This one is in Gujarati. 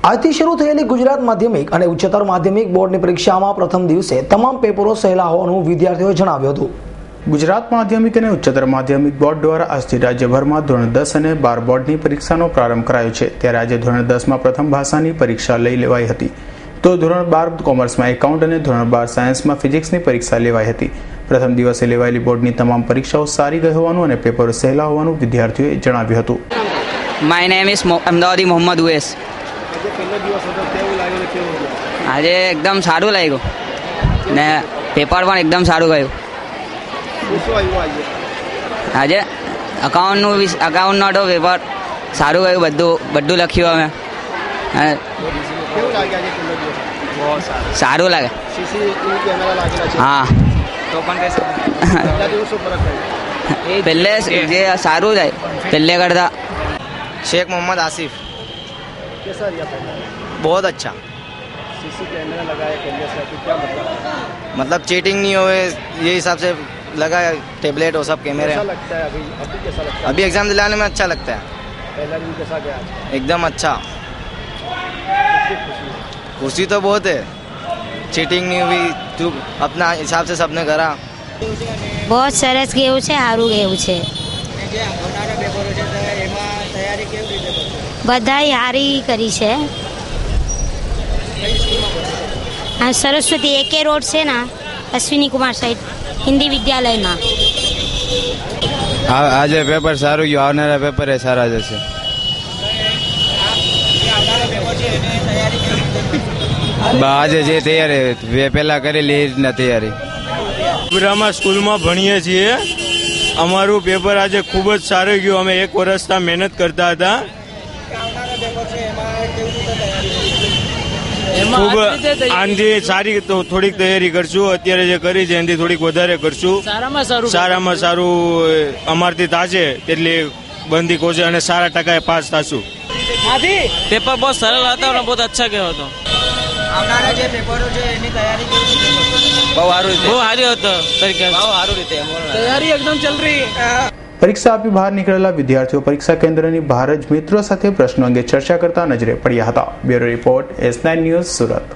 આજથી શરૂ થયેલી ગુજરાત માધ્યમિક અને ઉચ્ચતર માધ્યમિક બોર્ડની પરીક્ષામાં પ્રથમ દિવસે તમામ પેપરો સહેલા હોવાનું વિદ્યાર્થીઓએ જણાવ્યું હતું। ગુજરાત માધ્યમિક અને ઉચ્ચતર માધ્યમિક બોર્ડ દ્વારા આજથી રાજ્યભરમાં ધોરણ 10 અને 12 બોર્ડની પરીક્ષાનો પ્રારંભ કરાયો છે। ત્યારે આજે ધોરણ 10માં પ્રથમ ભાષાની પરીક્ષા લઈ લેવાઈ હતી, તો ધોરણ 12 કોમર્સમાં એકાઉન્ટ અને ધોરણ 12 સાયન્સમાં ફિઝિક્સની પરીક્ષા લેવાઈ હતી। પ્રથમ દિવસે લેવાયેલી બોર્ડની તમામ પરીક્ષાઓ સારી ગઈ હોવાનું અને પેપરો સહેલા હોવાનું વિદ્યાર્થીઓએ જણાવ્યું હતું। માય નેમ ઇઝ અમદાવાદી મોહમ્મદ ઉવેસ। આજે એકદમ સારું લાગ્યું ને પેપર પણ એકદમ સારું ગયું। આજે અકાઉન્ટનો તો પેપર સારું ગયું, બધું લખ્યું અમે। સારું લાગે। હા, તો પણ પહેલે જે સારું જાય પહેલે કરતા। शेख मोहम्मद आसिफ। कैसा रिया पहला? बहुत अच्छा। सीसी कैमरा लगाया कैमरे से क्या मतलब चीटिंग नहीं हो, ये हिसाब से लगा टेबलेट और सब कैमरे। कैसा लगता है अभी कैसा लगता है? अभी एग्जाम दिलाने में अच्छा लगता है। पहला दिन कैसा गया? एकदम अच्छा। खुशी तो बहुत है, चीटिंग नहीं हुई, तू अपना हिसाब से सबने करा। बहुत सरस गયું છે, સારું ગયું છે। બધાય સારી કરી છે। આ સરસ્વતી એકે રોડ છે ને, અશ્વિની કુમાર સાઈડ હિન્દી વિદ્યાલયમાં। આજે પેપર સારું ગયું, આવનારા પેપર એ સારા જશે। આજે જે તૈયારી પહેલા કરેલી એ રીતના તૈયારી। બરામાં સ્કૂલમાં ભણીએ છીએ, અમારું પેપર આજે ખૂબ જ સારું ગયું। અમે એક વર્ષથી મહેનત કરતા હતા, ખૂબ આનાથી સારી થોડીક તૈયારી કરશું। અત્યારે જે કરી છે એનાથી થોડીક વધારે કરશું। સારામાં સારું અમારથી થશે તેટલી બંધી કોશે અને સારા ટકાએ પાસ થશું। પેપર બહુ સરળ હતો અને બહુ અચ્છા ગયો હતો। આવનારા જે પેપરો છે એની તૈયારી કેવી રીતે? બહુ સારી હતો, સારું રીતે તૈયારી એકદમ ચલ રહી। પરીક્ષા આપી બહાર નીકળેલા વિદ્યાર્થીઓ પરીક્ષા કેન્દ્રની બહાર જ મિત્રો સાથે પ્રશ્નો અંગે ચર્ચા કરતા નજરે પડ્યા હતા। Bureau report S9 news, Surat.